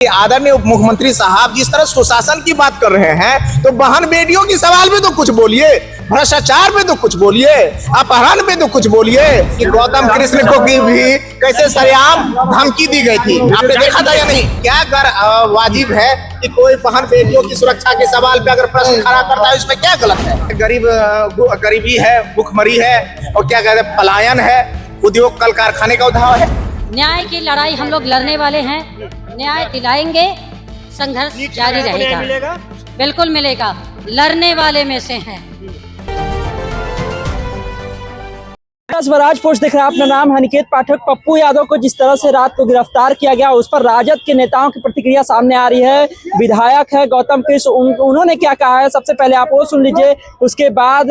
आदरणीय उप मुख्यमंत्री साहब जिस तरह सुशासन की बात कर रहे हैं तो बहन बेटियों की सवाल में तो कुछ बोलिए, भ्रष्टाचार में तो कुछ बोलिए, अपहरण में तो कुछ बोलिए। कि गौतम कृष्ण को की भी कैसे सरेआम धमकी दी गई थी, आपने देखा था या नहीं? क्या वाजिब है कि कोई बहन बेटियों की सुरक्षा के सवाल पे अगर प्रश्न खड़ा करता है, इसमें क्या गलत है? गरीबी है, भूखमरी है और क्या कहते हैं पलायन है, उद्योग कल कारखाने का उद्धार है। न्याय की लड़ाई हम लोग लड़ने वाले हैं, न्याय दिलाएंगे, संघर्ष जारी रहेगा। बिल्कुल मिलेगा, लड़ने वाले में से हैं। स्वराज पोस्ट देख रहे हैं, अपना नाम है निकेत पाठक। पप्पू यादव को जिस तरह से रात को गिरफ्तार किया गया, उस पर राजद के नेताओं की प्रतिक्रिया सामने आ रही है। विधायक है गौतम कृष्ण, उन्होंने क्या कहा है सबसे पहले आप वो सुन लीजिए। उसके बाद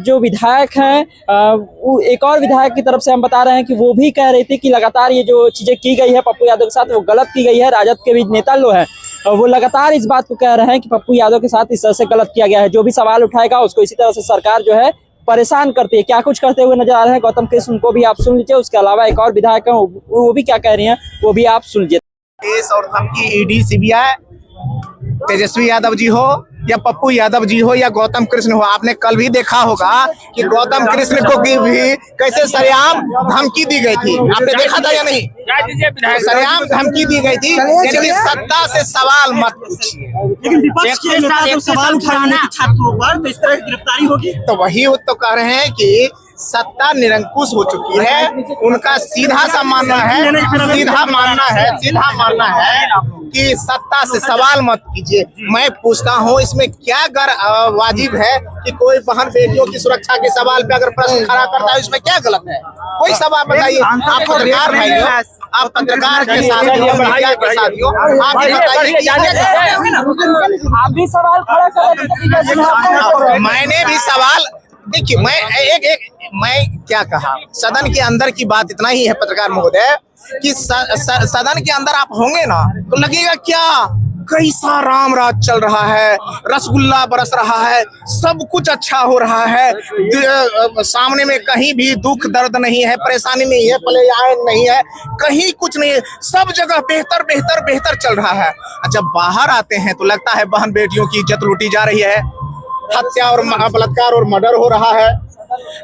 जो विधायक हैं, एक और विधायक की तरफ से हम बता रहे हैं कि वो भी कह रही थी कि लगातार ये जो चीजें की गई है पप्पू यादव के साथ वो गलत की गई है। राजद के भी नेता लोग हैं, वो लगातार इस बात को कह रहे हैं कि पप्पू यादव के साथ इस तरह से गलत किया गया है। जो भी सवाल उठाएगा उसको इसी तरह से सरकार जो है परेशान करती है। क्या कुछ करते हुए नजर आ रहे हैं गौतम कृष्ण, उनको भी आप सुन लीजिए। उसके अलावा एक और विधायक है, वो भी क्या कह रही हैं वो भी आप सुन लीजिए। केस और धमकी ईडी सीबीआई तेजस्वी यादव जी हो या पप्पू यादव जी हो या गौतम कृष्ण हो, आपने कल भी देखा होगा कि गौतम कृष्ण को की भी कैसे सरेआम धमकी दी गई थी, आपने देखा था या नहीं? सरेआम धमकी दी गई थी, यानी सत्ता से सवाल मत पूछिए। लेकिन विपक्ष के नेता जब सवाल उठाने छात्रों पर तो इस तरह की गिरफ्तारी होगी, तो वही वो तो कह रहे हैं कि सत्ता निरंकुश हो चुकी है। उनका सीधा सा मानना है कि सत्ता से सवाल मत कीजिए। मैं पूछता हूँ, इसमें क्या वाजिब है कि कोई बहन बेटियों की सुरक्षा के सवाल पे अगर प्रश्न खड़ा करता है, इसमें क्या गलत है? कोई सब आप बताइए। आप पत्रकार भाइयों, आप पत्रकार के साथियों, मीडिया के साथियों, आप भी बताइए। आप भी सवाल खड़ा करें। मैंने भी सवाल, देखिए मैं क्या कहा, सदन के अंदर की बात इतना ही है पत्रकार महोदय कि सदन के अंदर आप होंगे ना तो लगेगा क्या कैसा राम राज चल रहा है, रसगुल्ला बरस रहा है, सब कुछ अच्छा हो रहा है, सामने में कहीं भी दुख दर्द नहीं है, परेशानी नहीं है, पलायन नहीं है, कहीं कुछ नहीं है, सब जगह बेहतर बेहतर बेहतर चल रहा है। जब बाहर आते हैं तो लगता है बहन बेटियों की इज्जत लूटी जा रही है, हत्या और बलात्कार और मर्डर हो रहा है,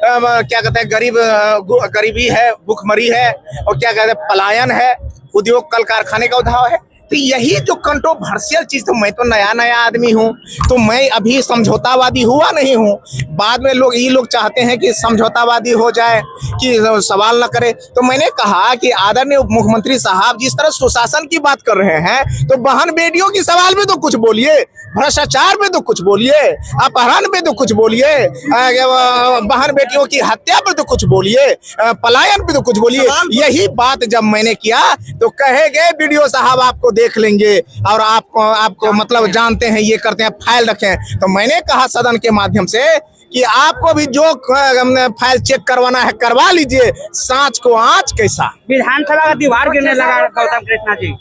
क्या कहते हैं गरीबी है, भूखमरी है और क्या कहते हैं पलायन है, उद्योग कल कारखाने का उद्धार है। तो यही जो कंट्रोवर्शियल चीज, तो मैं तो नया आदमी हूँ, तो मैं अभी समझौतावादी हुआ नहीं हूँ। बाद में ये लोग चाहते हैं कि समझौतावादी हो जाए, कि सवाल न करे। तो मैंने कहा कि आदरणीय उप मुख्यमंत्री साहब जिस तरह सुशासन की बात कर रहे हैं तो बहन बेटियों की सवाल में तो कुछ बोलिए, भ्रष्टाचार में तो कुछ बोलिए, अपहरण में तो कुछ बोलिए, बहन बेटियों की हत्या पर तो कुछ बोलिए, पलायन पे तो कुछ बोलिए। यही बात जब मैंने किया तो कहे गए वीडियो साहब आपको देख लेंगे और आपको मतलब जानते हैं, ये करते हैं, फाइल रखें। तो मैंने कहा सदन के माध्यम से कि आपको भी जो फाइल चेक करवाना है करवा लीजिए, सांच को आंच कैसा। विधानसभा का दीवार गिरने लगा गौतम कृष्ण जी,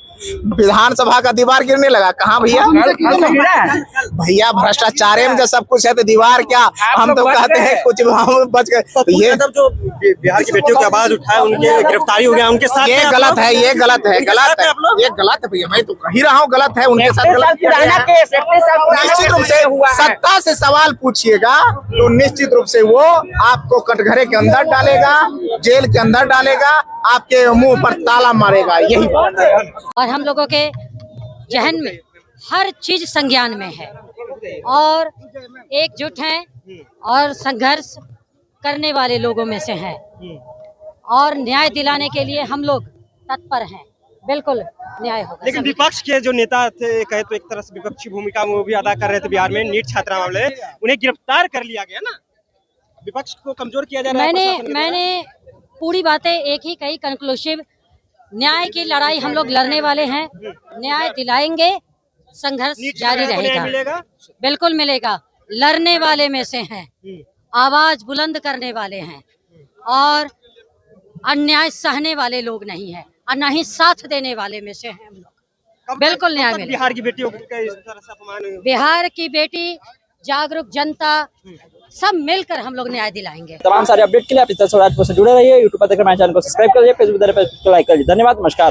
विधानसभा का दीवार गिरने लगा? कहाँ भैया? भैया भ्रष्टाचार में जब सब कुछ है तो दीवार क्या, हम तो कहते हैं कुछ बच गए। तो ये जो बिहार की बेटियों की आवाज उठाए, उनके गिरफ्तारी हो गया, उनके साथ ये गलत है, ये गलत है भैया, मैं तो कह ही रहा हूँ गलत है, उनके साथ गलत। निश्चित रूप से सत्ता से सवाल पूछिएगा तो निश्चित रूप से वो आपको कटघरे के अंदर डालेगा, जेल के अंदर डालेगा, आपके मुंह पर ताला मारेगा। यही बात है। और हम लोगों के जहन में हर चीज संज्ञान में है और एकजुट हैं और संघर्ष करने वाले लोगों में से हैं और न्याय दिलाने के लिए हम लोग तत्पर हैं। बिल्कुल न्याय होगा। लेकिन विपक्ष के जो नेता थे, कहे तो एक तरह से विपक्षी भूमिका वो भी अदा कर रहे थे बिहार में। नीट छात्रा मामले उन्हें गिरफ्तार कर लिया गया ना, विपक्ष को कमजोर किया जा रहा है। मैंने पूरी बातें एक ही कही, कंक्लूसिव। न्याय की लड़ाई हम लोग लड़ने वाले हैं, न्याय दिलाएंगे, संघर्ष जारी रहेगा। बिल्कुल मिलेगा, लड़ने वाले में से हैं, आवाज बुलंद करने वाले हैं और अन्याय सहने वाले लोग नहीं है और न ही साथ देने वाले में से हैं हम लोग। बिल्कुल न्याय मिलेगा। बिहार की बेटियों का इस तरह से अपमान, बिहार की बेटी, जागरूक जनता, सब मिलकर हम लोग न्याय दिलाएंगे। तमाम सारे अपडेट के लिए आप इस तरह स्वराज पोस्ट से जुड़े रहिए। यूट्यूब पर देखकर हमारे चैनल को सब्सक्राइब करिए, फेसबुक पर लाइक करिए। धन्यवाद, नमस्कार।